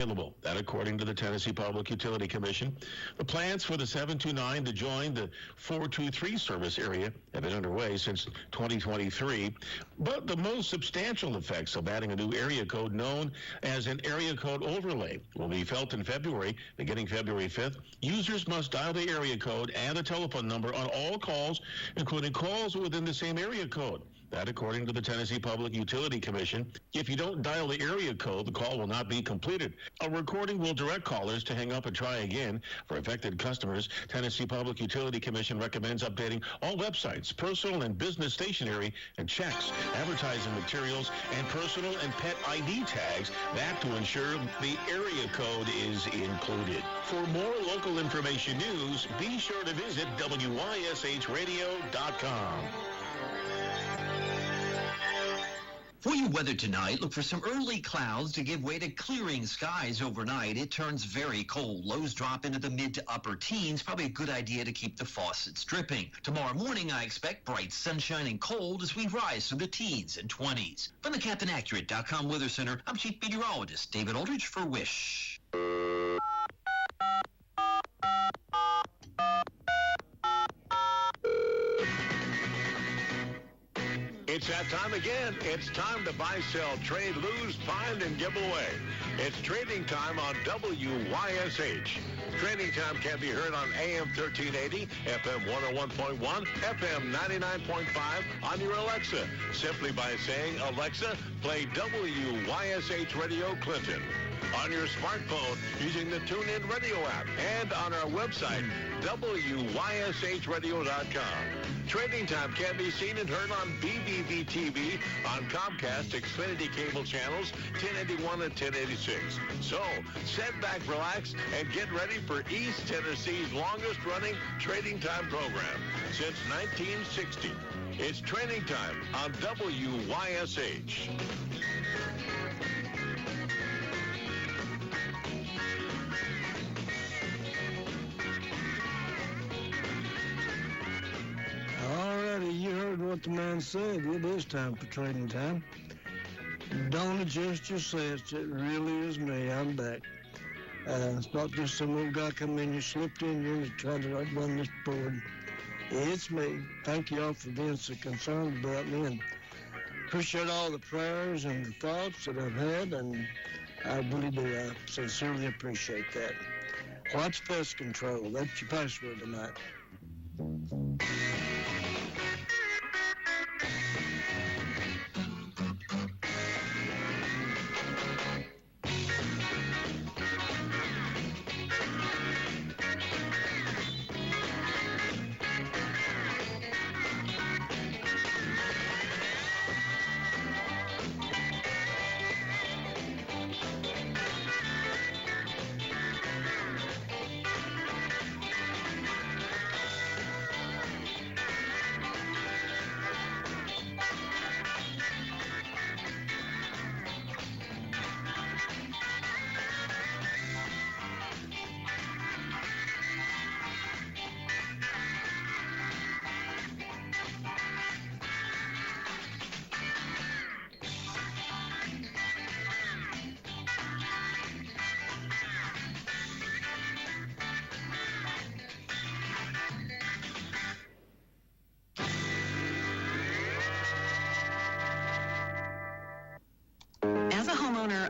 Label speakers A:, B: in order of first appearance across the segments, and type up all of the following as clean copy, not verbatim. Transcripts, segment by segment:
A: available. That according to the Tennessee Public Utility Commission. The plans for the 729 to join the 423 service area have been underway since 2023, but the most substantial effects of adding a new area code known as an area code overlay will be felt in February. Beginning February 5th, users must dial the area code and the telephone number on all calls, including calls within the same area code. That according to the Tennessee Public Utility Commission. If you don't dial the area code, the call will not be completed. A recording will direct callers to hang up and try again. For affected customers, Tennessee Public Utility Commission recommends updating all websites, personal and business stationery, and checks, advertising materials, and personal and pet ID tags. That to ensure the area code is included. For more local information news, be sure to visit WYSHradio.com.
B: For your weather tonight, look for some early clouds to give way to clearing skies overnight. It turns very cold. Lows drop into the mid to upper teens. Probably a good idea to keep the faucets dripping. Tomorrow morning, I expect bright sunshine and cold as we rise through the teens and 20s. From the CaptainAccurate.com Weather Center, I'm Chief Meteorologist David Aldridge for WYSH.
C: It's that time again. It's time to buy, sell, trade, lose, find, and give away. It's trading time on WYSH. Trading time can be heard on AM 1380, FM 101.1, FM 99.5 on your Alexa, simply by saying, Alexa, play WYSH Radio Clinton. On your smartphone using the TuneIn Radio app and on our website, WYSHradio.com. Trading time can be seen and heard on BBB TV, on Comcast, Xfinity cable channels, 1081 and 1086. So, sit back, relax, and get ready for East Tennessee's longest-running Trading Time program since 1960. It's Trading Time on WYSH.
D: Alrighty, you heard what the man said. It is time for trading time. Don't adjust your sets. It really is me. I'm back. It's not just some old guy come in, you slipped in here and tried to run this board. It's me. Thank you all for being so concerned about me, and appreciate all the prayers and the thoughts that I've had, and I really do. I sincerely appreciate that. Watch pest control. That's your password tonight.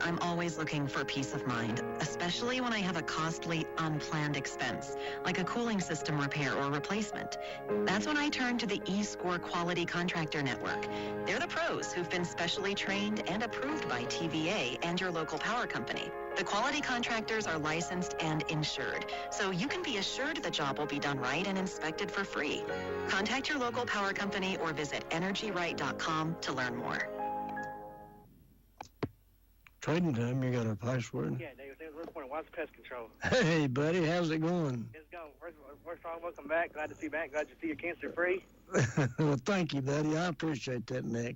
E: I'm always looking for peace of mind, especially when I have a costly, unplanned expense, like a cooling system repair or replacement. That's when I turn to the E-Score Quality Contractor Network. They're the pros who've been specially trained and approved by TVA and your local power company. The quality contractors are licensed and insured, so you can be assured the job will be done right and inspected for free. Contact your local power company or visit energyright.com to learn more.
D: Trading time, you got a password?
F: Yeah, David, WYSH Pest Control.
D: Hey, buddy, how's it going?
F: It's going. First of all, welcome back. Glad to see you back. Glad to see you cancer-free.
D: Well, thank you, buddy. I appreciate that, Nick.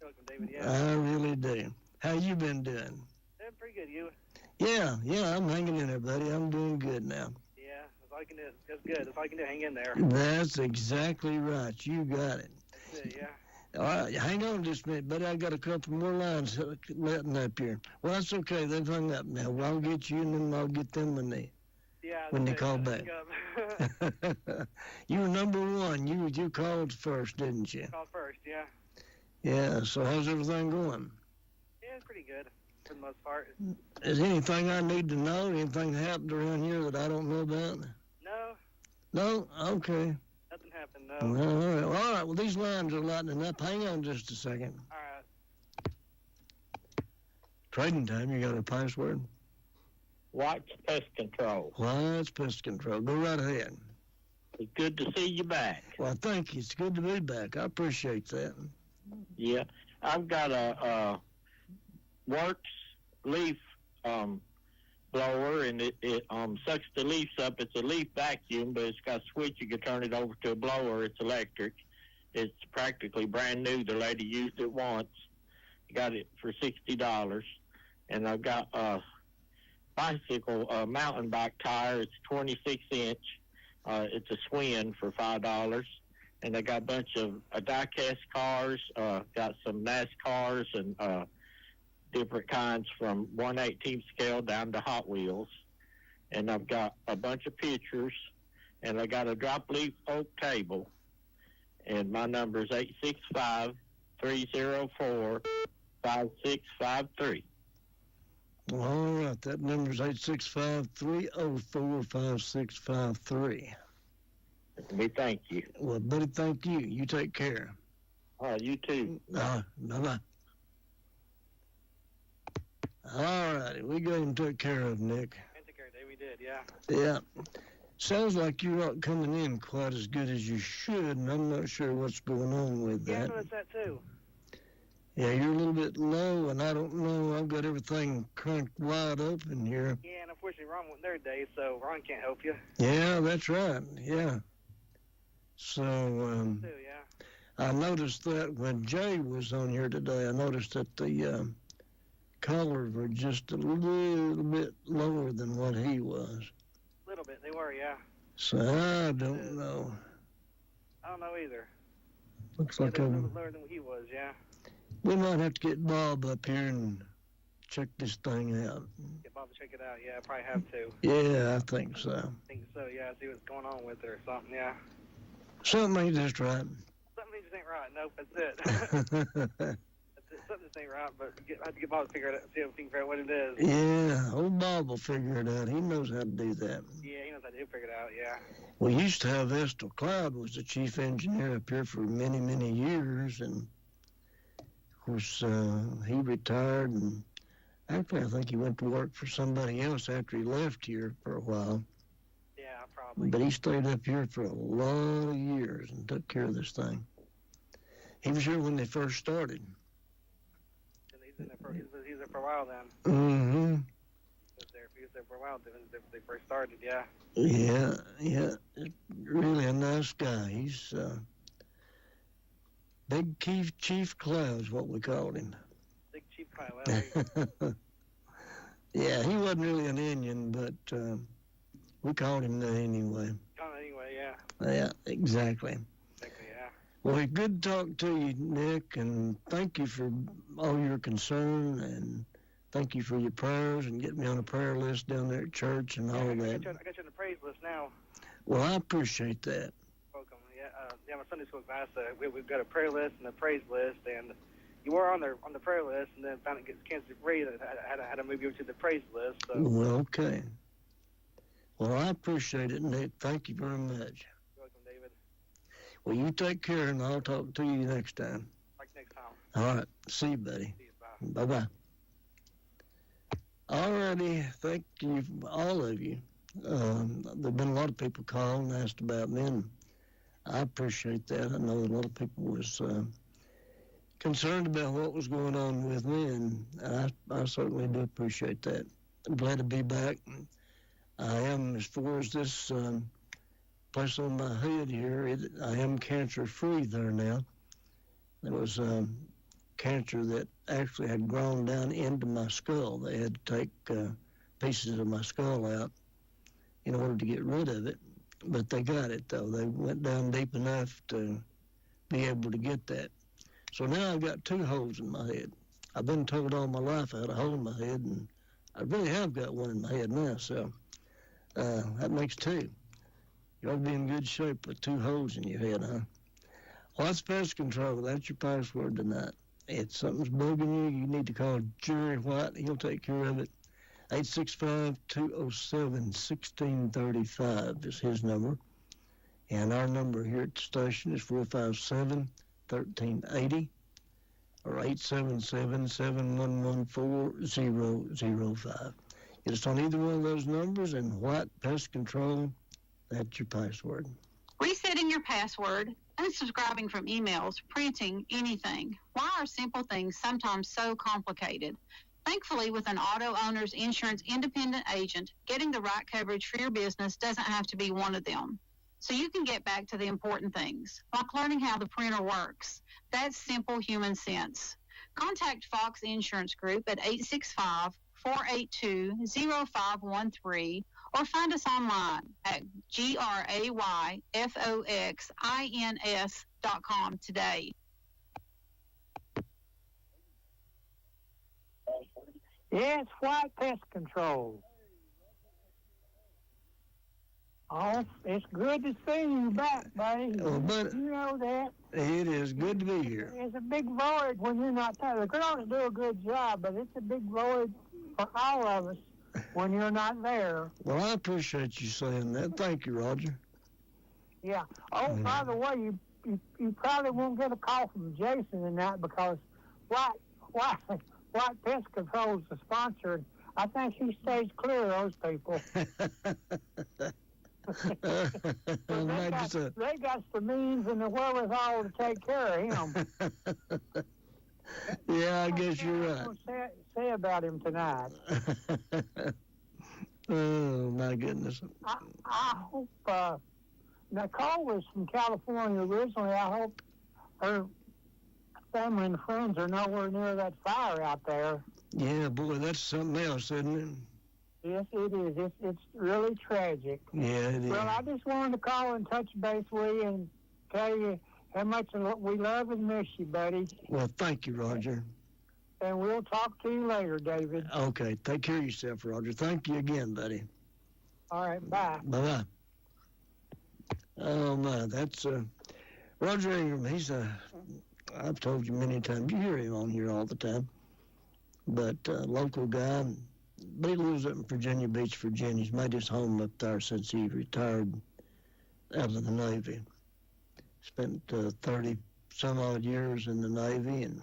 F: You're welcome, David, yeah.
D: I really do. How you been doing?
F: Doing pretty good, you?
D: Yeah, I'm hanging in there, buddy. I'm doing good now.
F: Yeah, that's all you can do. That's good. That's all you can do. Hang in there.
D: That's exactly right. You got it.
F: That's it, yeah.
D: All right, hang on just a minute, buddy. I got a couple more lines letting up here. Well, that's okay. They've hung up now. Well, I'll get you, and then I'll get them when they call back. You were number one. You called first, didn't you?
F: Called first, yeah.
D: Yeah. So how's everything going?
F: Yeah, it's pretty good for the most part.
D: Is anything I need to know? Anything happened around here that I don't know about?
F: No.
D: No? Okay.
F: Nothing happened, no.
D: All right. Well, these lines are lightening up. Hang on just a second.
F: All right.
D: Trading time. You got a password?
G: Watch Pest Control.
D: Watch Pest Control. Go right ahead.
G: It's good to see you back.
D: Well, thank you. It's good to be back. I appreciate that.
G: Yeah. I've got a Works leaf blower, and it sucks the leaves up. It's a leaf vacuum, but it's got a switch. You can turn it over to a blower. It's electric. It's practically brand new. The lady used it once. Got it for $60. And I've got a bicycle mountain bike tire. It's 26-inch. It's a Swin for $5. And I got a bunch of die-cast cars. Got some NASCARs and different kinds from 1/18 scale down to Hot Wheels. And I've got a bunch of pictures. And I got a drop leaf oak table. And my number is 865-304-5653.
D: All right, that number is 865-304-5653.
G: We thank you.
D: Well, buddy, thank you. You take care.
G: You too.
D: Bye-bye. All righty, we got him took care of, Nick.
F: Took care of it, we did, yeah.
D: Yeah. Sounds like you're not coming in quite as good as you should, and I'm not sure what's going on with that.
F: Yeah, I noticed that too.
D: Yeah, you're a little bit low, and I don't know. I've got everything cranked wide open here.
F: Yeah, and unfortunately Ron wasn't there today, so Ron can't help you.
D: Yeah, that's right. Yeah. So,
F: too, yeah.
D: I noticed that when Jay was on here today, I noticed that the callers were just a little bit lower than what he was.
F: A little bit, they were, yeah.
D: So, I don't know.
F: I don't know either.
D: Looks
F: Yeah,
D: like
F: they were a little lower than he was, yeah.
D: We might have to get Bob up here and check this thing out.
F: Get Bob to check it out, yeah, I probably have to.
D: Yeah, I think so.
F: I think so, yeah, see what's going on with her or something, yeah.
D: Something ain't just right.
F: Something just ain't right, nope, that's it. That's it. Something just ain't right, but I have to get Bob to figure it out, see if we can figure out what it is.
D: Yeah, old Bob will figure it out. He knows how to do that.
F: Yeah, he knows how to figure it out, yeah.
D: We used to have Estel Cloud was the chief engineer up here for many, many years, and of course he retired, and actually I think he went to work for somebody else after he left here for a while.
F: Yeah, probably.
D: But he stayed up here for a lot of years and took care of this thing. He was here when they first started.
F: And he's there for a while then.
D: Mm-hmm.
F: He was there for a while when they first started, yeah.
D: Yeah. Really a nice guy. He's Big Chief Cloud's what we called him.
F: Big Chief Cloud, well,
D: yeah, he wasn't really an Indian, but we called him that anyway.
F: Anyway, yeah.
D: Yeah, exactly.
F: Yeah.
D: Well, it's good to talk to you, Nick, and thank you for all your concern, and thank you for your prayers, and getting me on a prayer list down there at church and all
F: I
D: that.
F: got you on the praise list now.
D: Well, I appreciate that.
F: Welcome. Yeah, my Sunday school class, we've got a prayer list and a praise list, and you were on the prayer list, and then found it gets canceled free. I had to move you to the praise list. So.
D: Well, okay. Well, I appreciate it, Nick. Thank you very much.
F: You're welcome, David.
D: Well, you take care, and I'll talk to you next time.
F: Like next time.
D: All right. See you, buddy.
F: See you. Bye.
D: Bye-bye. All righty. Thank you, all of you. There've been a lot of people calling and asked about me, and I appreciate that. I know a lot of people was concerned about what was going on with me, and I certainly do appreciate that. I'm glad to be back. I am, as far as this place on my head here, I am cancer-free there now. There was cancer that actually had grown down into my skull. They had to take pieces of my skull out in order to get rid of it. But they got it, though. They went down deep enough to be able to get that. So now I've got 2 holes in my head. I've been told all my life I had a hole in my head, and I really have got one in my head now, so that makes 2. You ought to be in good shape with 2 holes in your head, huh? WYSH Pest Control, that's your password tonight. If something's bugging you, you need to call Jerry White. He'll take care of it. 865-207-1635 is his number. And our number here at the station is 457-1380 or 877-711-4005. Get us on either one of those numbers, and White Pest Control, that's your password.
H: Resetting your password, unsubscribing from emails, printing, anything. Why are simple things sometimes so complicated? Thankfully, with an auto owner's insurance independent agent, getting the right coverage for your business doesn't have to be one of them. So you can get back to the important things, like learning how the printer works. That's simple human sense. Contact Fox Insurance Group at 865-482-0513 or find us online at grayfoxins.com today.
I: Yes, White Pest Control. Oh, it's good to see you back, buddy.
D: Oh, but
I: you know that.
D: It is good to be here.
I: It's a big void when you're not there. The girls do a good job, but it's a big void for all of us when you're not there.
D: Well, I appreciate you saying that. Thank you, Roger.
I: Yeah. Oh, by the way, you probably won't get a call from Jason tonight because White Pest Control is the sponsor. I think he stays clear of those people. They got the means and the wherewithal to take care of him.
D: Yeah, I guess you're right.
I: Say about him tonight.
D: Oh, my goodness.
I: I hope, Nicole was from California originally. I hope her family and friends are nowhere near that fire out there.
D: Yeah, boy, that's something else, isn't it?
I: Yes, it is. It's really tragic.
D: Yeah, it is.
I: Well, I just wanted to call and touch base with you and tell you how much we love and miss you, buddy.
D: Well, thank you, Roger.
I: And we'll talk to you later, David.
D: Okay, take care of yourself, Roger. Thank you again, buddy.
I: All right, bye.
D: Bye-bye. Oh, my, that's Roger Ingram. I've told you many times, you hear him on here all the time, but local guy. But he lives up in Virginia Beach, Virginia. He's made his home up there since he retired out of the Navy. Spent 30-some-odd years in the Navy and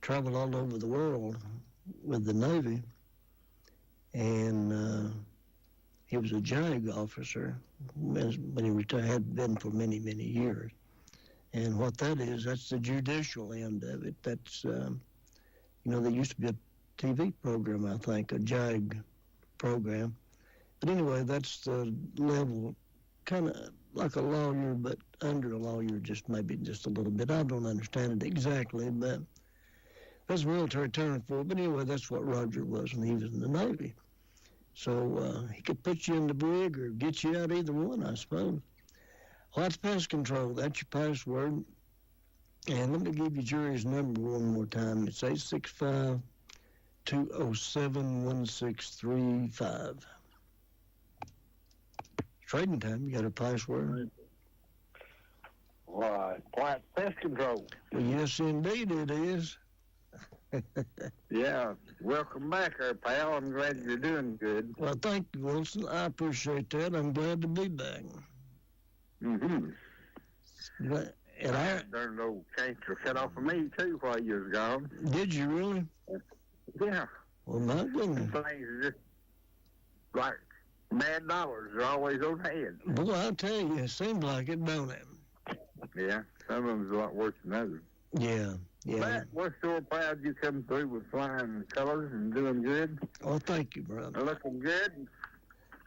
D: traveled all over the world with the Navy. And he was a JAG officer when he retired, had been for many, many years. And what that is, that's the judicial end of it. That's, there used to be a TV program, I think, a JAG program. But anyway, that's the level, kind of like a lawyer, but under a lawyer, maybe just a little bit. I don't understand it exactly, but that's a military term for it. But anyway, that's what Roger was when he was in the Navy. So he could put you in the brig or get you out, either one, I suppose. WYSH Pest Control, that's your password. And let me give you Jerry's number one more time. It's 865-207-1635. Trading time, you got a password?
J: Why, White Pest Control.
D: Well, yes, indeed it is.
J: Yeah, welcome back there, pal. I'm glad you're doing good.
D: Well, thank you, Wilson. I appreciate that. I'm glad to be back.
J: Mm-hmm.
D: And I
J: turned old cancer cut off of me, too, while you was gone.
D: Did you really?
J: Yeah.
D: Well, my goodness.
J: Things are just like mad dollars are always on hand.
D: Boy, I'll tell you, it seems like it, don't it?
J: Yeah, some of them's a lot worse than others.
D: Yeah.
J: But we're sure proud you come through with flying colors and doing good.
D: Oh, thank you, brother.
J: Looking good.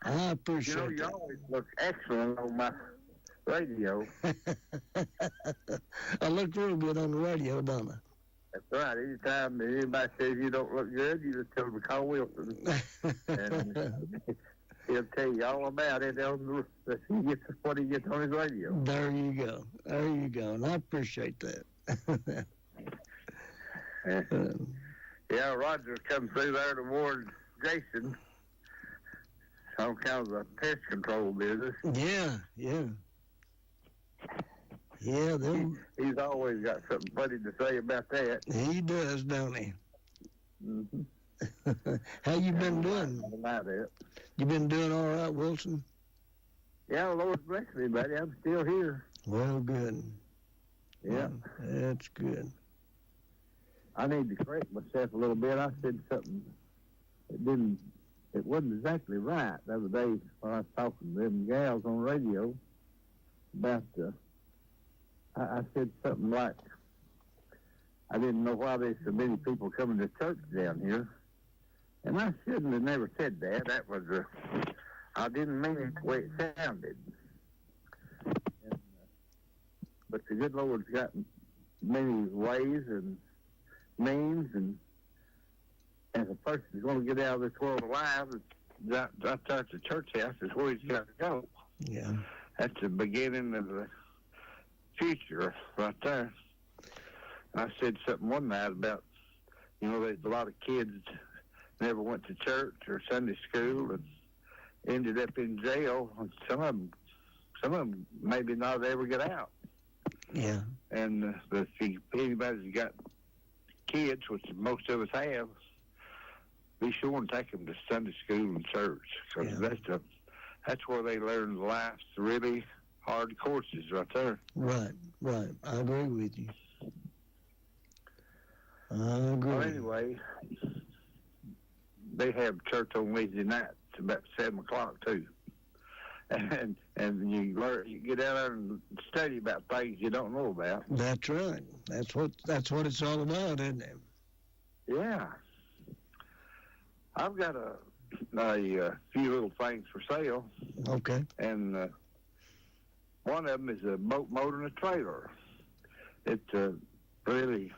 D: I appreciate it.
J: You always look excellent on my radio.
D: I look real good on the radio, don't I?
J: That's right. Anytime anybody says you don't look good, you just tell them to call Wilson. And he'll tell you all about it on what he gets on his radio.
D: There you go. And I appreciate that.
J: Yeah, Roger come through there to warn Jason. Some kind of a pest control business.
D: Yeah. Yeah,
J: He's always got something funny to say about that.
D: he does, don't he?
J: Mm-hmm.
D: How you been doing? You been doing all right, Wilson?
J: Yeah, Lord bless me, buddy. I'm still here.
D: Well, good.
J: Yeah.
D: That's good.
J: I need to correct myself a little bit. I said something it wasn't exactly right the other day when I was talking to them gals on the radio about, I said something like, I didn't know why there's so many people coming to church down here. And I shouldn't have never said that. That was, I didn't mean it the way it sounded. And, but the good Lord's got many ways and means, and as a person's going to get out of this world alive, right there at the church house is where he's got to go.
D: Yeah.
J: That's the beginning of the future right there. I said something one night about, there's a lot of kids never went to church or Sunday school and ended up in jail, and some of them maybe not ever get out.
D: Yeah.
J: And if anybody's got kids, which most of us have, be sure and take them to Sunday school and church, because that's where they learn life's really hard courses right there.
D: Right. I agree with you. I agree.
J: Well, anyway, they have church on Wednesday nights about 7 o'clock too, and you get out there and study about things you don't know about.
D: That's right. That's what it's all about, isn't it?
J: Yeah. I've got a few little things for sale.
D: Okay.
J: And one of them is a boat motor and a trailer. It's really,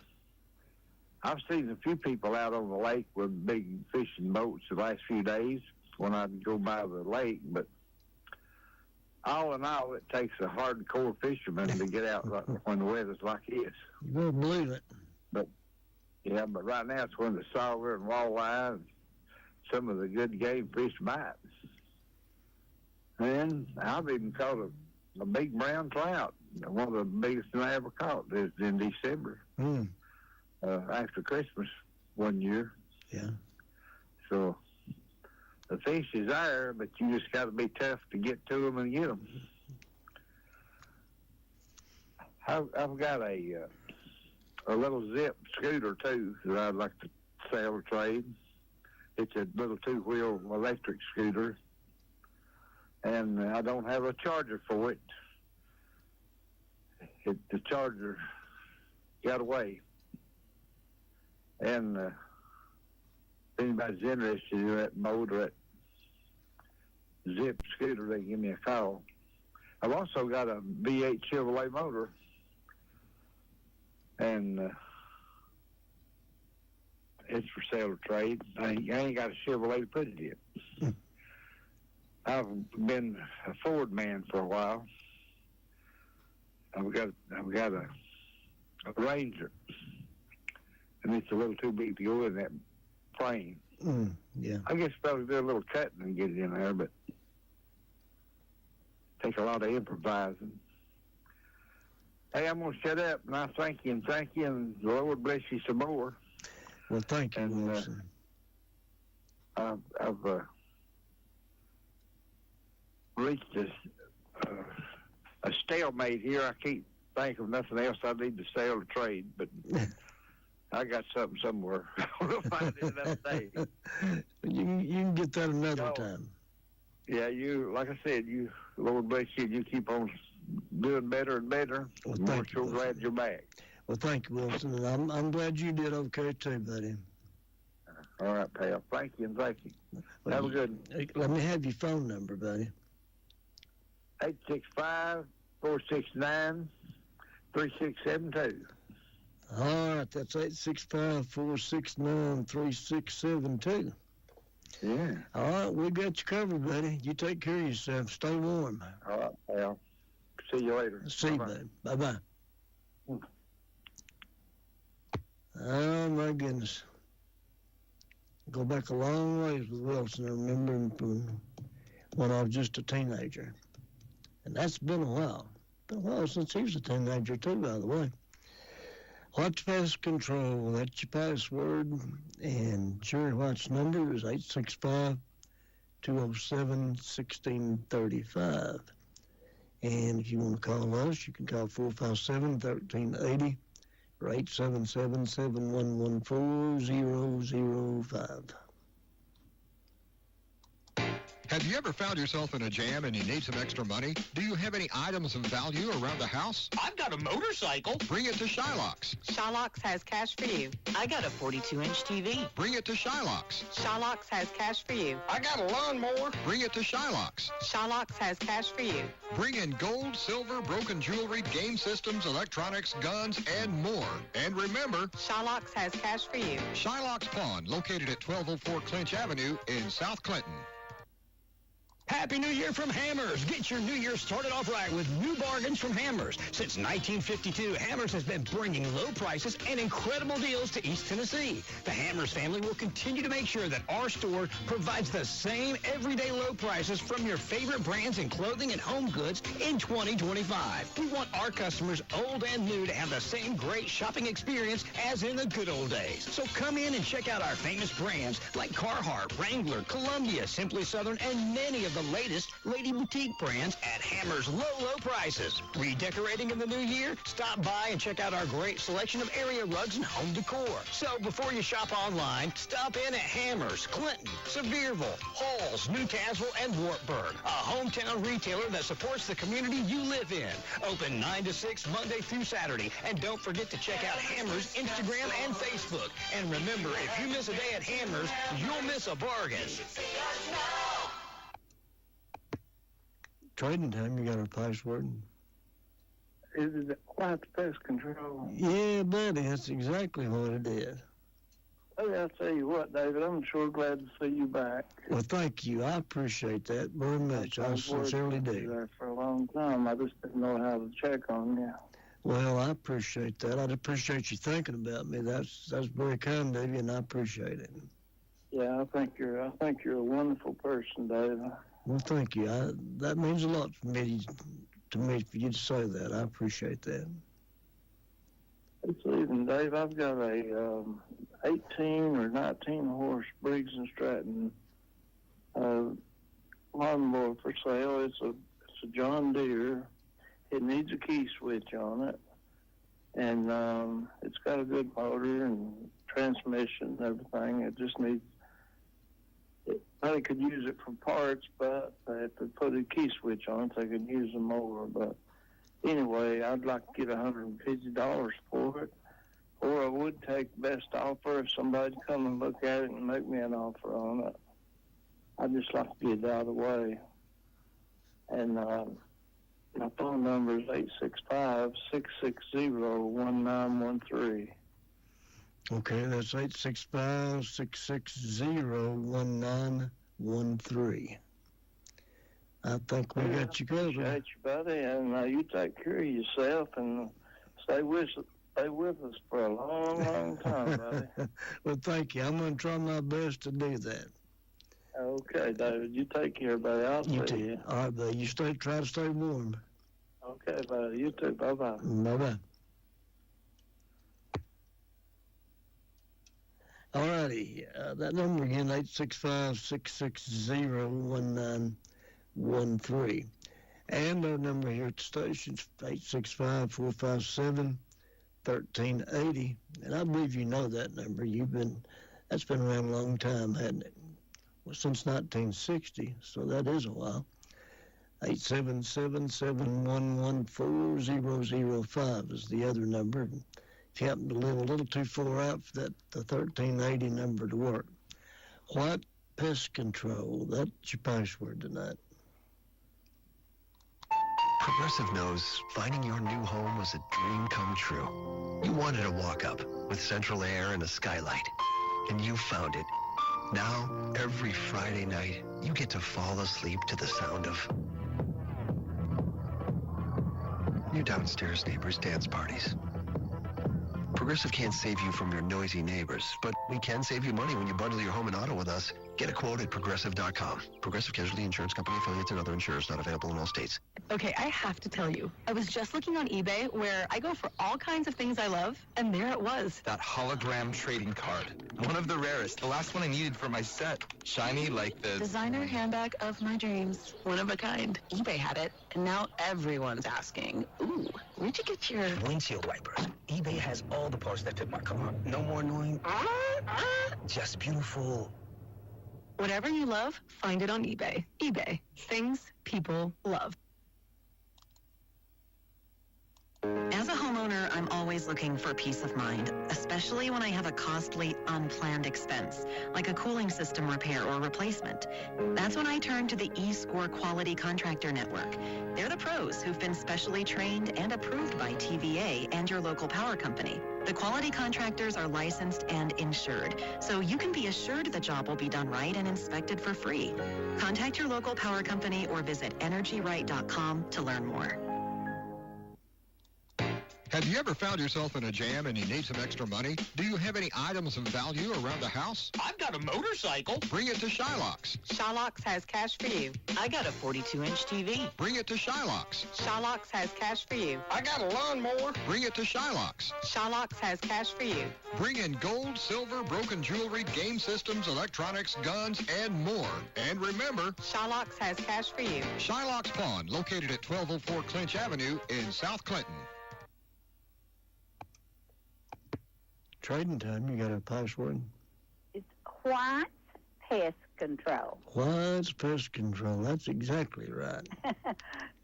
J: I've seen a few people out on the lake with big fishing boats the last few days when I go by the lake, but all in all, it takes a hardcore fisherman to get out when the weather's like this.
D: You won't believe it.
J: But right now it's when the sauger and walleye and some of the good game fish bites. And I've even caught a big brown trout. One of the biggest I ever caught is in December, after Christmas one year.
D: Yeah.
J: So the fish is there, but you just got to be tough to get to them and get them. I've got a little zip scooter too that I'd like to sell or trade. It's a little 2-wheel electric scooter, and I don't have a charger for it. The charger got away, and if anybody's interested in that motor, that zip scooter, they can give me a call. I've also got a V8 Chevrolet motor, and it's for sale or trade. I ain't got a Chevrolet to put it in. I've been a Ford man for a while. I've got a Ranger, and it's a little too big to go in that plane.
D: Yeah.
J: I guess probably do a little cutting and get it in there, but take a lot of improvising. Hey, I'm gonna shut up, and I thank you, and the Lord bless you some more.
D: Well, thank you, Wilson.
J: I've reached a stalemate here. I can't think of nothing else I need to sell or trade, but I got something somewhere. We'll find it another day.
D: You can get that another time.
J: Yeah, like I said, Lord bless you. You keep on doing better and better.
D: Well,
J: I'm so glad you're back.
D: Well, thank you, Wilson. And I'm glad you did okay too, buddy.
J: All right, pal. Thank you and thank you.
D: Well,
J: have a good one.
D: Let me have your phone number, buddy.
J: 865-469-3672.
D: All right, that's 865-469-3672.
J: Yeah.
D: All right, we got you covered, buddy. You take care of yourself. Stay warm.
J: All right, pal. See you later.
D: See you, buddy. Bye-bye. Oh, my goodness. Go back a long ways with Wilson. I remember him when I was just a teenager. And that's been a while. Been a while since he was a teenager, too, by the way. What's pest control? That's your password. And Jerry White's number is 865-207-1635. And if you want to call us, you can call 457-1380 or 877-714-0005.
K: Have you ever found yourself in a jam and you need some extra money? Do you have any items of value around the house?
L: I've got a motorcycle.
K: Bring it to Shylocks.
E: Shylocks has cash for you. I got a 42-inch TV.
K: Bring it to Shylocks.
E: Shylocks has cash for you.
L: I got a lawnmower.
K: Bring it to Shylocks.
E: Shylocks has cash for you.
K: Bring in gold, silver, broken jewelry, game systems, electronics, guns, and more. And remember,
E: Shylocks has cash for you.
K: Shylocks Pawn, located at 1204 Clinch Avenue in South Clinton.
L: Happy New Year from Hammers. Get your New Year started off right with new bargains from Hammers. Since 1952, Hammers has been bringing low prices and incredible deals to East Tennessee. The Hammers family will continue to make sure that our store provides the same everyday low prices from your favorite brands in clothing and home goods in 2025. We want our customers, old and new, to have the same great shopping experience as in the good old days. So come in and check out our famous brands like Carhartt, Wrangler, Columbia, Simply Southern, and many of the latest Lady Boutique brands at Hammers' low prices. Redecorating in the new year? Stop by and check out our great selection of area rugs and home decor. So before you shop online, stop in at Hammers, Clinton, Sevierville, Halls, New Tazewell, and Wartburg, a hometown retailer that supports the community you live in. Open 9 to 6 Monday through Saturday. And don't forget to check out Hammers' Instagram and Facebook. And remember, if you miss a day at Hammers, you'll miss a bargain.
D: Trading time, you got a password?
J: Is it White's Pest Control?
D: Yeah, buddy, that's exactly what it is.
J: Hey, I'll tell you what, David, I'm sure glad to see you back.
D: Well, thank you. I appreciate that very much. I sincerely do.
J: There for a long time. I just didn't know how to check on you.
D: Well, I appreciate that. I'd appreciate you thinking about me. That's very kind of you, and I appreciate it.
J: Yeah, I think you're a wonderful person, David.
D: Well, thank you. That means a lot for me for you to say that. I appreciate that.
J: This evening, Dave, I've got a 18 or 19 horse Briggs and Stratton lawnmower for sale. It's a John Deere. It needs a key switch on it, and it's got a good motor and transmission and everything. It just needs. They could use it for parts, but if they put a key switch on it, they could use the mower. But anyway, I'd like to get $150 for it, or I would take best offer if somebody'd come and look at it and make me an offer on it. I'd just like to get it out of the way. And my phone number is 865-660-1913.
D: Okay, that's 865-660-1913. I think we got you covered.
J: Appreciate you, buddy, and you take care of yourself and stay with us for a long, long time, buddy.
D: Well, thank you. I'm going to try my best to do that.
J: Okay, David. You take care, buddy. I'll see you.
D: All right, buddy. You try to stay warm.
J: Okay, buddy. You too. Bye-bye.
D: Bye-bye. All righty. That number again, 865-660-1913. And our number here at the station is 865-457-1380. And I believe you know that number. That's been around a long time, hasn't it? Well, since 1960, so that is a while. 877-711-4005 is the other number. If you happen to live a little too far out for the 1380 number to work. White Pest Control, that's your password tonight.
M: Progressive knows finding your new home was a dream come true. You wanted a walk-up with central air and a skylight, and you found it. Now, every Friday night, you get to fall asleep to the sound of your downstairs neighbors' dance parties. Progressive can't save you from your noisy neighbors, but we can save you money when you bundle your home and auto with us. Get a quote at Progressive.com. Progressive Casualty Insurance Company, affiliates, and other insurers not available in all states.
E: Okay, I have to tell you, I was just looking on eBay where I go for all kinds of things I love, and there it was.
N: That hologram trading card. One of the rarest. The last one I needed for my set. Shiny like the...
E: Designer handbag of my dreams. One of a kind. eBay had it, and now everyone's asking, ooh, where'd you get your...
L: Windshield wipers. eBay has all the parts that fit my car. No more annoying... Just beautiful.
E: Whatever you love, find it on eBay. eBay. Things people love. As a homeowner, I'm always looking for peace of mind, especially when I have a costly, unplanned expense, like a cooling system repair or replacement. That's when I turn to the eScore Quality Contractor Network. They're the pros who've been specially trained and approved by TVA and your local power company. The quality contractors are licensed and insured, so you can be assured the job will be done right and inspected for free. Contact your local power company or visit energyright.com to learn more.
K: Have you ever found yourself in a jam and you need some extra money? Do you have any items of value around the house?
L: I've got a motorcycle.
K: Bring it to Shylock's.
O: Shylock's has cash for you.
E: I got a 42-inch TV.
K: Bring it to Shylock's.
O: Shylock's has cash for you.
L: I got a lawnmower.
K: Bring it to Shylock's.
O: Shylock's has cash for you.
K: Bring in gold, silver, broken jewelry, game systems, electronics, guns, and more. And remember,
O: Shylock's has cash for you.
K: Shylock's Pawn, located at 1204 Clinch Avenue in South Clinton.
D: Trading time, you got a password?
P: It's White's Pest Control.
D: White's Pest Control. That's exactly right.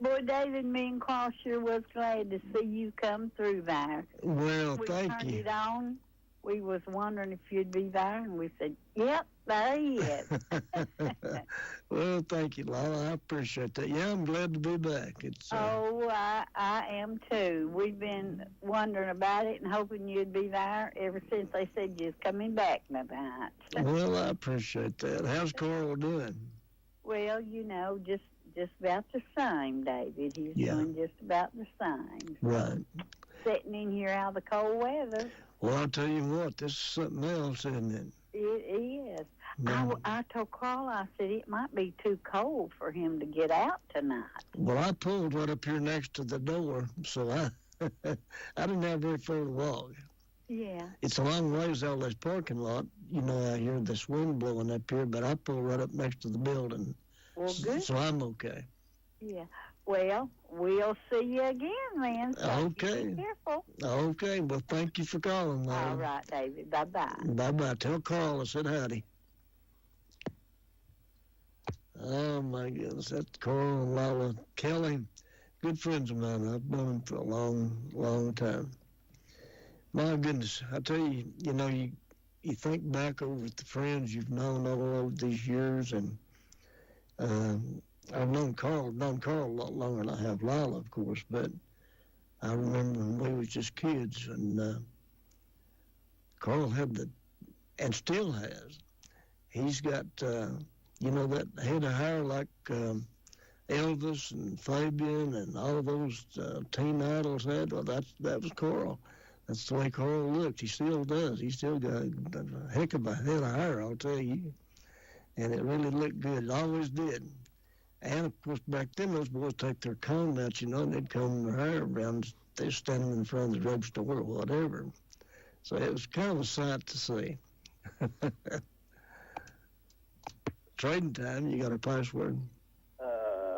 P: Boy, David, me and Carl sure was glad to see you come through there.
D: Well,
P: we
D: thank
P: turned
D: you.
P: It on. We was wondering if you'd be there, and we said, yep, there he is.
D: Well, thank you, Lala. I appreciate that. Yeah, I'm glad to be back. It's
P: Oh, I am too. We've been wondering about it and hoping you'd be there ever since they said you was coming back tonight.
D: Well, I appreciate that. How's Carl doing?
P: Well, you know, just about the same, David. He's doing just about the same.
D: Right.
P: Sitting in here out of the cold weather.
D: Well, I'll tell you what, this is something else, isn't it?
P: It is.
D: No.
P: I told Carl, I said, it might be too cold for him to get out tonight.
D: Well, I pulled right up here next to the door, so I didn't have very far to walk.
P: Yeah.
D: It's a long ways out of this parking lot. You know, I hear this wind blowing up here, but I pulled right up next to the building.
P: Well, good.
D: So I'm okay.
P: Yeah. Well, we'll see you again then. So
D: Okay.
P: Be careful.
D: Okay. Well, thank you for calling, Lala.
P: All right, David. Bye-bye.
D: Bye-bye. Tell Carl I said howdy. Oh, my goodness. That's Carl and Lala. Kelly, good friends of mine. I've known them for a long, long time. My goodness. I tell you, you know, you think back over the friends you've known all over these years, and I've known Carl a lot longer than I have Lila, of course, but I remember when we was just kids, and Carl had and still has, he's got, you know, that head of hair like Elvis and Fabian and all of those teen idols had. Well, that was Carl. That's the way Carl looked. He still does. He still got a heck of a head of hair, I'll tell you. And it really looked good. It always did. And, of course, back then, those boys take their comb out, you know, and they'd comb their hair around. They're standing in front of the drugstore or whatever. So it was kind of a sight to see. Trading time, you got a password?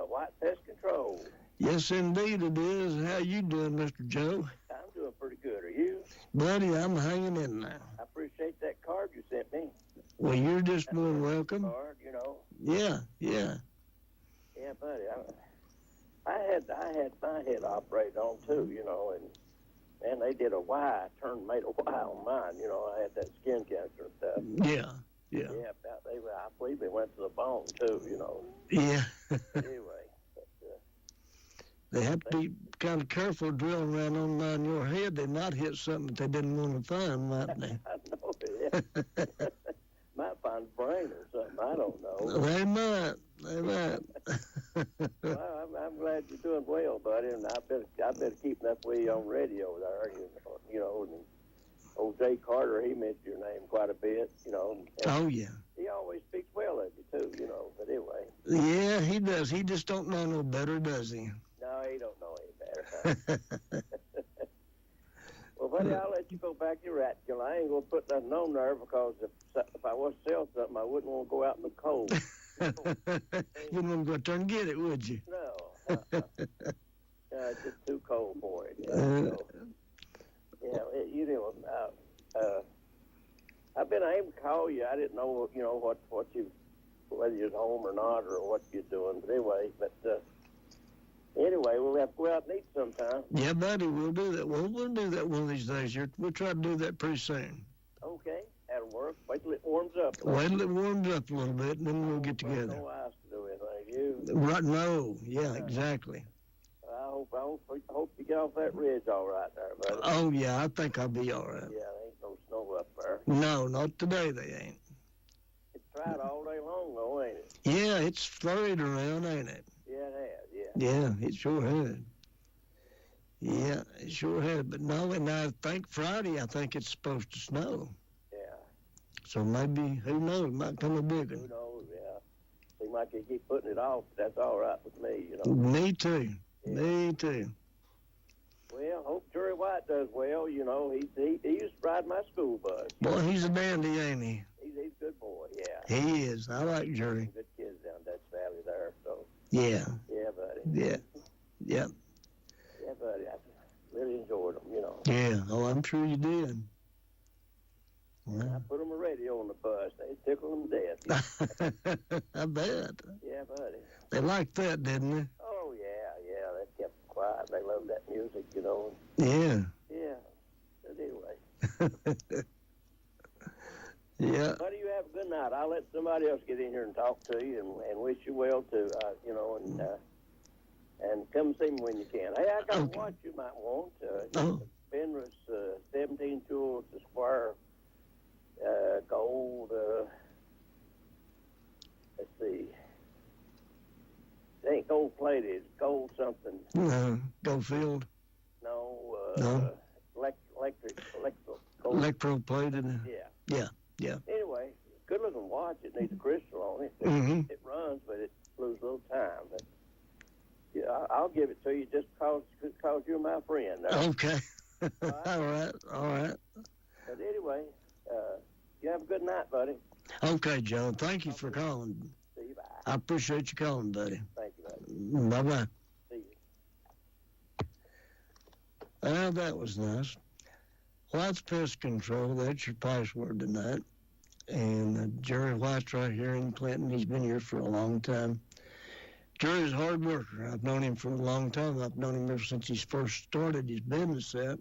Q: White Pest Control.
D: Yes, indeed it is. How you doing, Mr. Joe?
Q: I'm doing pretty good. Are you?
D: Buddy, I'm hanging in there.
Q: I appreciate that card you sent me.
D: Well, you're just more than welcome.
Q: Card, you know.
D: Yeah.
Q: Yeah, buddy. I had my head operated on too, you know, and they did made a Y on mine, you know. I had that skin cancer and stuff.
D: Yeah.
Q: Yeah, I believe they went to the bone too, you know.
D: Yeah.
Q: Anyway.
D: They have to be kind of careful drilling around on your head. They might hit something that they didn't want to find, might they?
Q: I know, yeah. Might find a brain or something. I don't know.
D: They might.
Q: Well, I'm glad you're doing well, buddy, and I better keep up with you on radio there, you know, Carter, he mentioned your name quite a bit, you know.
D: Oh, yeah.
Q: He always speaks well of you, too, you know, but anyway.
D: Yeah, he does. He just don't know no better, does he?
Q: No, he don't know any better. Well, buddy, I'll let you go back to your rat kill. I ain't going to put nothing on there because if I was to sell something, I wouldn't want to go out in the cold.
D: You wouldn't go turn and get it, would you?
Q: No. It's just too cold for it. So, you know, I've been able to call you. I didn't know, you know, what you, whether you're home or not or what you're doing. But anyway, we'll have to go out and eat sometime.
D: Yeah, buddy, we'll do that. We'll do that one of these days. We'll try to do that pretty soon.
Q: Okay, that'll work. Wait till it warms up.
D: Wait till it warms up a little bit, and then we'll get together.
Q: No ice to do anything.
D: Right? No. Yeah, exactly.
Q: I hope you get off that ridge all right there, buddy.
D: Oh yeah, I think I'll be all right.
Q: Yeah, there ain't no snow up there.
D: No, not today. They ain't.
Q: It's dried all day long, though, ain't it?
D: Yeah, it's flurried around, ain't it?
Q: Yeah, it has. Yeah.
D: Yeah, it sure had. Yeah, it sure had. But no, and I think Friday, I think it's supposed to snow.
Q: Yeah.
D: So maybe, who knows, might come a big one.
Q: Who knows, yeah. Seems like they keep putting it off, but that's all right with me, you know.
D: Me too. Yeah. Me too.
Q: Well, hope Jerry White does well. You know, he used to ride my school bus.
D: Boy, he's a dandy, ain't he?
Q: He's a good boy, yeah.
D: He is. I like Jerry.
Q: Good kids down Dutch Valley there, so.
D: Yeah.
Q: Yeah, buddy.
D: Yeah. Yeah.
Q: Yeah, buddy. I really enjoyed them, you know.
D: Yeah. Oh, I'm sure you did.
Q: Yeah. I put them a radio on the bus. They tickled them to death.
D: I bet.
Q: Yeah, buddy.
D: They liked that, didn't they?
Q: Oh, yeah. They kept them quiet. They loved that music, you know.
D: Yeah.
Q: Yeah. But anyway.
D: Yeah.
Q: Buddy, you have a good night. I'll let somebody else get in here and talk to you and wish you well, too, you know, and come see me when you can. Hey, I got a watch you might want. Penrose 17-tool Square gold. Let's see. It ain't gold plated. It's gold something.
D: No, Goldfield.
Q: No.
D: No.
Q: Electro
D: plated.
Q: Yeah.
D: Yeah.
Q: Anyway, good looking watch. It needs a crystal on it.
D: Mm-hmm.
Q: It runs, but it loses a little time. But yeah, I'll give it to you just because you're my friend.
D: Okay. All right.
Q: But anyway, you have a good night, buddy.
D: Okay, John. Thank you for calling.
Q: See you. Bye.
D: I appreciate you calling, buddy.
Q: Thank you, buddy.
D: Bye-bye.
Q: See you.
D: Well, that was nice. Well, that's pest control. That's your password tonight. And Jerry White's right here in Clinton. He's been here for a long time. Jerry's a hard worker. I've known him for a long time. I've known him ever since he first started his business out.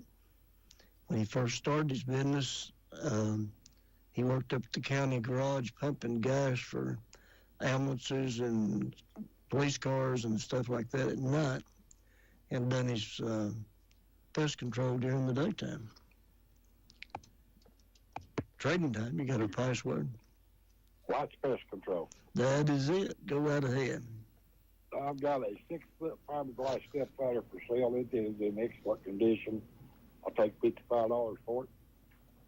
D: When he first started his business, he worked up at the county garage pumping gas for ambulances and police cars and stuff like that at night, and done his pest control during the daytime. Trading time, you got a password?
R: Watch pest control.
D: That is it. Go right ahead.
R: I've got a 6-foot fiberglass step ladder for sale. It is in excellent condition. I'll take $55 for it.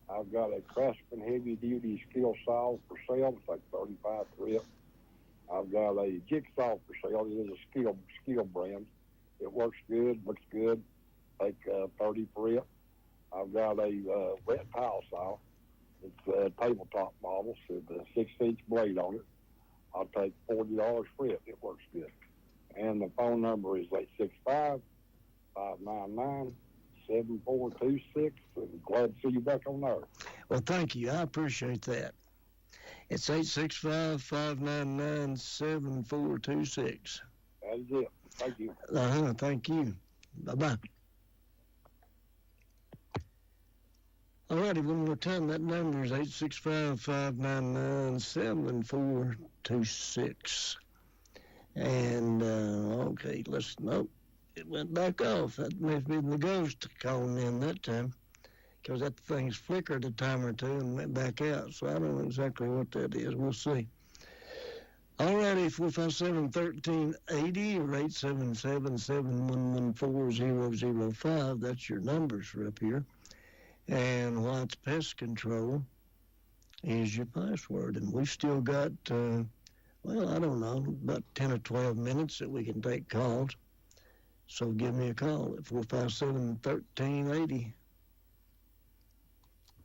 R: I've got a Craftsman heavy-duty skill saw for sale. It's like 35 rip. I've got a jigsaw for sale. It is a skill brand. It works good, looks good. Take 30 for it. I've got a wet tile saw. It's a tabletop model, so the 6-inch blade on it. I'll take $40 for it. It works good. And the phone number is 865-599-7426. And glad to see you back on there.
D: Well, thank you. I appreciate that. It's 865-599-7426.
R: That is it. Thank you.
D: Thank you. Bye-bye. All righty, one more time. That number is 865-599-7426. And, okay, nope, it went back off. That must have been the ghost calling in that time, because that thing's flickered a time or two and went back out. So I don't know exactly what that is. We'll see. All righty, 457-1380 or 877-711-4005. That's your numbers for up here. And White's Pest Control is your password. And we've still got, I don't know, about 10 or 12 minutes that we can take calls. So give me a call at 457-1380.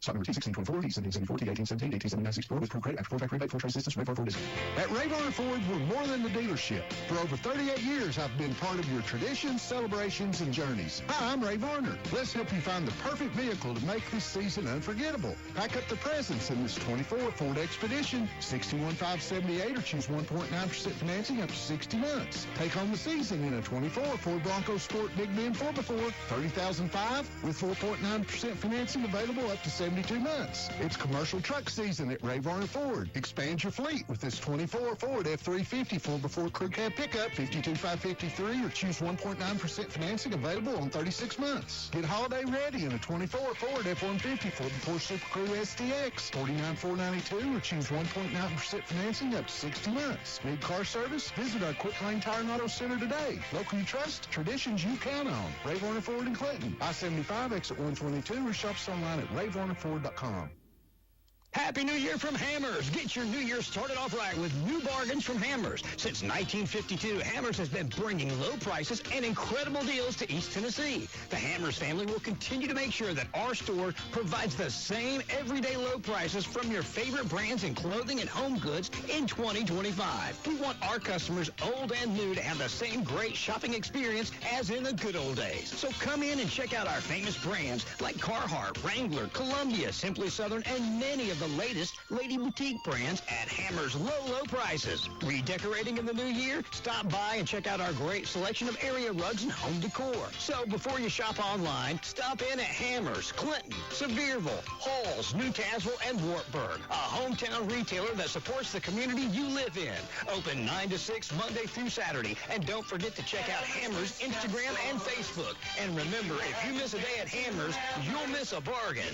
S: Stock number T1624, T1774, T1817, T17964 with Pro Credit after full factory rebate, full trade assistance, Ray Ford discount.
K: At Ray Varner Ford, we're more than the dealership. For over 38 years, I've been part of your traditions, celebrations, and journeys. Hi, I'm Ray Varner. Let's help you find the perfect vehicle to make this season unforgettable. Pack up the presents in this 24 Ford Expedition, 61,578, or choose 1.9% financing up to 60 months. Take home the season in a 24 Ford Bronco Sport Big Ben 4x4, 30,005 with 4.9% financing available up to 72 months. It's commercial truck season at Ray Varner Ford. Expand your fleet with this 24 Ford F-350 4x4 Crew Cab pickup, 52,553, or choose 1.9% financing available on 36 months. Get holiday ready in a 24 Ford F-150 4x4 Super Crew STX, 49,492, or choose 1.9% financing up to 60 months. Need car service? Visit our Quick Lane Tire and Auto Center today. Local you trust, traditions you count on. Ray Varner Ford in Clinton. I-75 exit 122, or shop us online at rayvarnerford.com.
L: Happy New Year from Hammers. Get your New Year started off right with new bargains from Hammers. Since 1952, Hammers has been bringing low prices and incredible deals to East Tennessee. The Hammers family will continue to make sure that our store provides the same everyday low prices from your favorite brands in clothing and home goods in 2025. We want our customers, old and new, to have the same great shopping experience as in the good old days. So come in and check out our famous brands like Carhartt, Wrangler, Columbia, Simply Southern, and many of the latest Lady Boutique brands at Hammers' low prices. Redecorating in the new year? Stop by and check out our great selection of area rugs and home decor. So before you shop online, stop in at Hammers, Clinton, Sevierville, Halls, New Tazewell, and Wartburg, a hometown retailer that supports the community you live in. Open 9 to 6 Monday through Saturday. And don't forget to check out Hammers' Instagram and Facebook. And remember, if you miss a day at Hammers, you'll miss a bargain.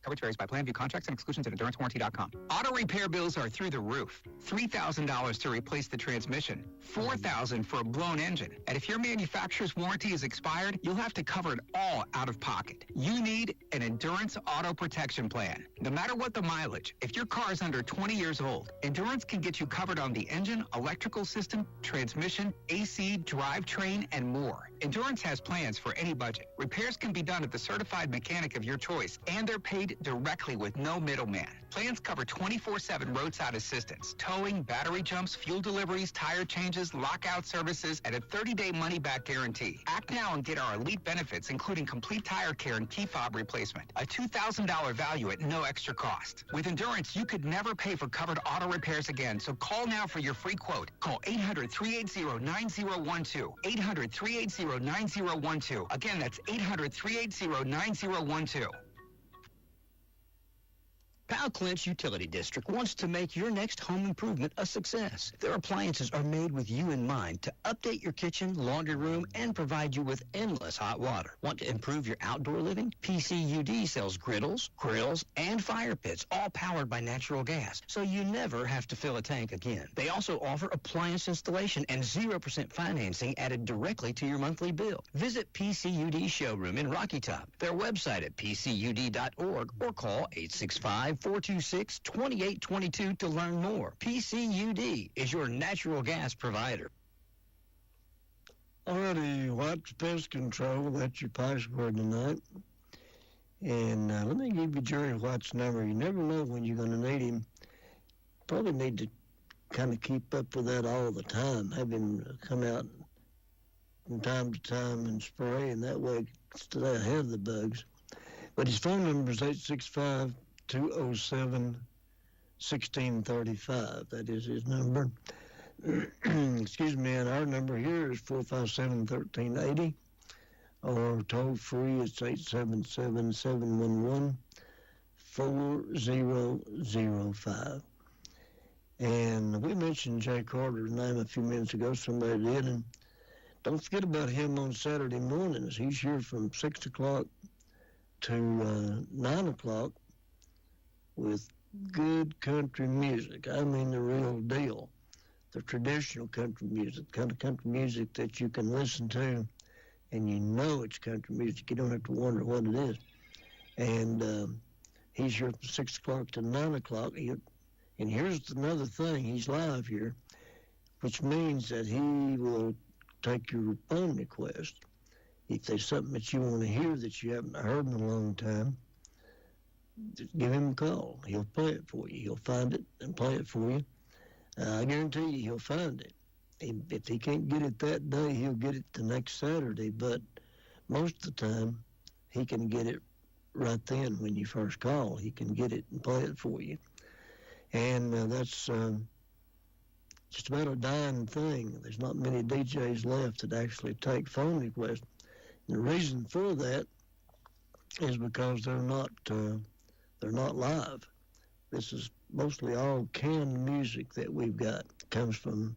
T: Coverage varies by plan. View contracts and exclusions at EnduranceWarranty.com. Auto repair bills are through the roof. $3,000 to replace the transmission. $4,000 for a blown engine. And if your manufacturer's warranty is expired, you'll have to cover it all out of pocket. You need an Endurance Auto Protection Plan. No matter what the mileage, if your car is under 20 years old, Endurance can get you covered on the engine, electrical system, transmission, AC, drivetrain, and more. Endurance has plans for any budget. Repairs can be done at the certified mechanic of your choice, and they're paid directly with no middleman. Plans cover 24/7 roadside assistance, towing, battery jumps, fuel deliveries, tire changes, lockout services, and a 30-day money-back guarantee. Act now and get our elite benefits, including complete tire care and key fob replacement. A $2,000 value at no extra cost. With Endurance, you could never pay for covered auto repairs again, so call now for your free quote. Call 800-380-9012. 800-380-9012. Again, that's 800-380-9012.
L: Powell Clinch Utility District wants to make your next home improvement a success. Their appliances are made with you in mind to update your kitchen, laundry room, and provide you with endless hot water. Want to improve your outdoor living? PCUD sells griddles, grills, and fire pits, all powered by natural gas, so you never have to fill a tank again. They also offer appliance installation and 0% financing added directly to your monthly bill. Visit PCUD Showroom in Rocky Top, their website at pcud.org, or call 865-426-2822 to learn more. PCUD is your natural gas provider.
D: Alrighty, White's Pest Control, that's your password tonight. And let me give you Jerry White's number. You never know when you're going to need him. Probably need to kind of keep up with that all the time. Have him come out from time to time and spray, and that way stay ahead of the bugs. But his phone number is 865-207-1635. That is his number. Excuse me, and our number here is 457-1380. Or toll free, it's 877-711-4005. And we mentioned Jay Carter's name a few minutes ago, somebody did, and don't forget about him on Saturday mornings. He's here from 6 o'clock to 9 o'clock with good country music. I mean the real deal, the traditional country music, kind of country music that you can listen to and you know it's country music. You don't have to wonder what it is. And he's here from 6 o'clock to 9 o'clock. And here's another thing. He's live here, which means that he will take your phone request. If there's something that you want to hear that you haven't heard in a long time, just give him a call. He'll play it for you. He'll find it and play it for you. I guarantee you he'll find it. If he can't get it that day, he'll get it the next Saturday. But most of the time, he can get it right then when you first call. He can get it and play it for you. And that's just about a dying thing. There's not many DJs left that actually take phone requests. And the reason for that is because they're not live. This is mostly all canned music that we've got. It comes from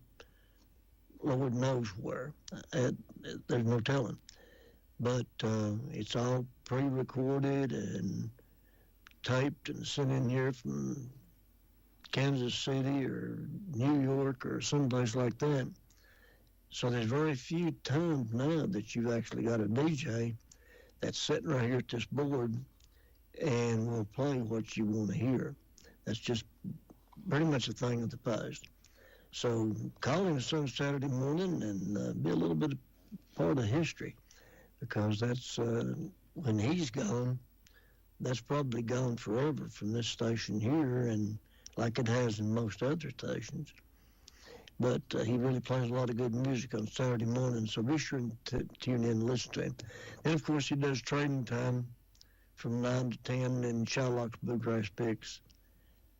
D: Lord knows where. There's no telling. But it's all pre-recorded and taped and sent in here from Kansas City or New York or someplace like that. So there's very few times now that you've actually got a DJ that's sitting right here at this board and will play what you want to hear. That's just pretty much a thing of the past. So call him some Saturday morning and be a little bit part of history, because that's when he's gone, that's probably gone forever from this station here, and like it has in most other stations. But he really plays a lot of good music on Saturday morning, so be sure and tune in and listen to him. Then, of course, he does Trading Time from 9 to 10, and Shylock's Bluegrass Picks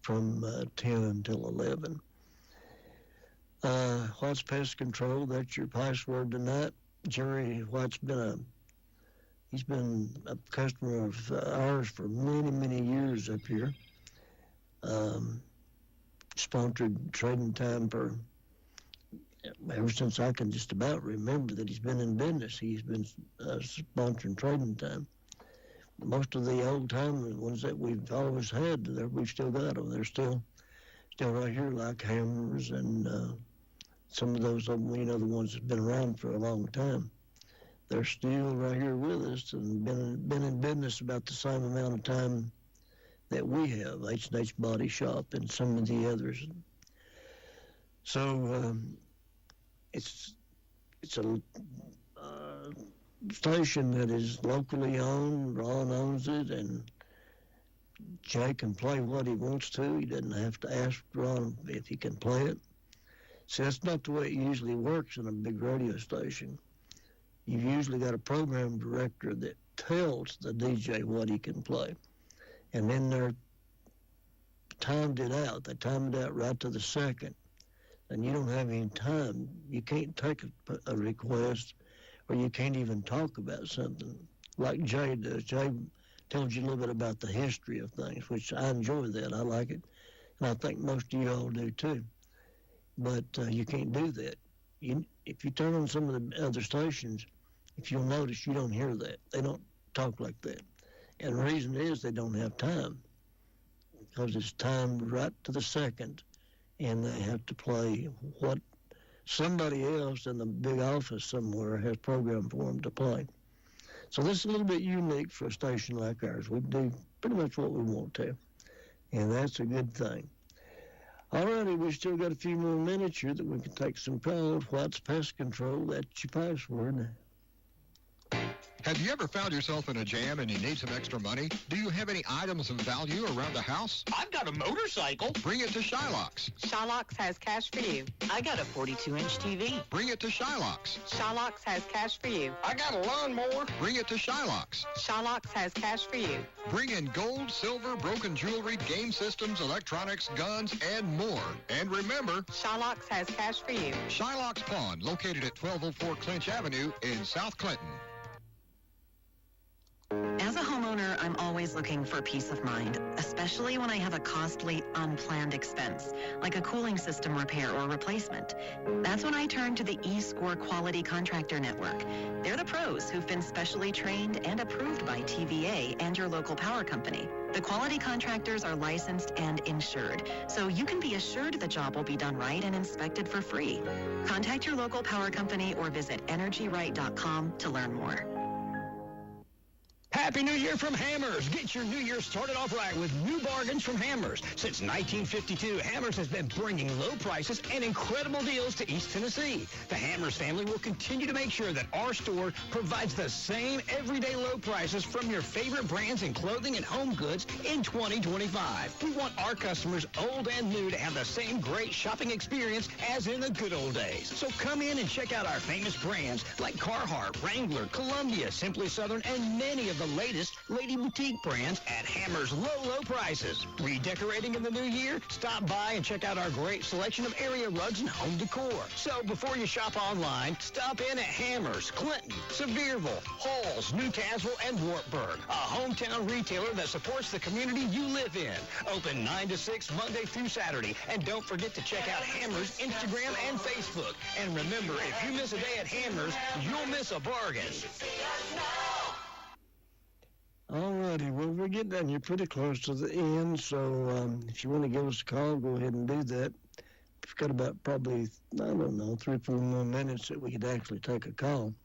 D: from 10 until 11. White's Pest Control, that's your password tonight. Jerry White's he's been a customer of ours for many, many years up here. Sponsored Trading Time for ever since I can just about remember that he's been in business. He's been sponsoring Trading Time. Most of the old time ones that we've always had, we've still got them. They're still right here, like Hammers and some of those, the ones that's been around for a long time. They're still right here with us and been in business about the same amount of time that we have, H&H Body Shop and some of the others. So it's a station that is locally owned. Ron owns it, and Jay can play what he wants to. He doesn't have to ask Ron if he can play it. See, that's not the way it usually works in a big radio station. You've usually got a program director that tells the DJ what he can play. And then they're timed it out. They time it out right to the second. And you don't have any time. You can't take a request, or you can't even talk about something like Jay does. Jay tells you a little bit about the history of things, which I enjoy that. I like it. And I think most of you all do too. But you can't do that. If you turn on some of the other stations, if you'll notice, you don't hear that. They don't talk like that. And the reason is they don't have time, because it's timed right to the second, and they have to play what somebody else in the big office somewhere has programmed for them to play. So this is a little bit unique for a station like ours. We do pretty much what we want to, and that's a good thing. All righty, we still got a few more minutes here that we can take some calls. White's Pest Control, that's your password.
K: Have you ever found yourself in a jam and you need some extra money? Do you have any items of value around the house?
L: I've got a motorcycle.
K: Bring it to Shylock's.
O: Shylock's has cash for you.
E: I got a 42-inch TV.
K: Bring it to Shylock's.
O: Shylock's has cash for you.
L: I got a lawnmower.
K: Bring it to Shylock's.
O: Shylock's has cash for you.
K: Bring in gold, silver, broken jewelry, game systems, electronics, guns, and more. And remember,
O: Shylock's has cash for you.
K: Shylock's Pawn, located at 1204 Clinch Avenue in South Clinton.
E: As a homeowner, I'm always looking for peace of mind, especially when I have a costly, unplanned expense, like a cooling system repair or replacement. That's when I turn to the eScore Quality Contractor Network. They're the pros who've been specially trained and approved by TVA and your local power company. The quality contractors are licensed and insured, so you can be assured the job will be done right and inspected for free. Contact your local power company or visit energyright.com to learn more.
L: Happy New Year from Hammers. Get your new year started off right with new bargains from Hammers. Since 1952, Hammers has been bringing low prices and incredible deals to East Tennessee. The Hammers family will continue to make sure that our store provides the same everyday low prices from your favorite brands in clothing and home goods in 2025. We want our customers, old and new, to have the same great shopping experience as in the good old days. So come in and check out our famous brands like Carhartt, Wrangler, Columbia, Simply Southern, and many of the latest Lady Boutique brands at Hammers' low prices. Redecorating in the new year? Stop by and check out our great selection of area rugs and home decor. So before you shop online, stop in at Hammers, Clinton, Sevierville, Halls, New Tazewell, and Wartburg, a hometown retailer that supports the community you live in. Open 9 to 6 Monday through Saturday. And don't forget to check out Hammers' Instagram and Facebook. And remember, if you miss a day at Hammers, you'll miss a bargain.
D: Alrighty, well, we're getting down here pretty close to the end, so if you want to give us a call, go ahead and do that. We've got about probably, I don't know, 3 or 4 more minutes that we could actually take a call.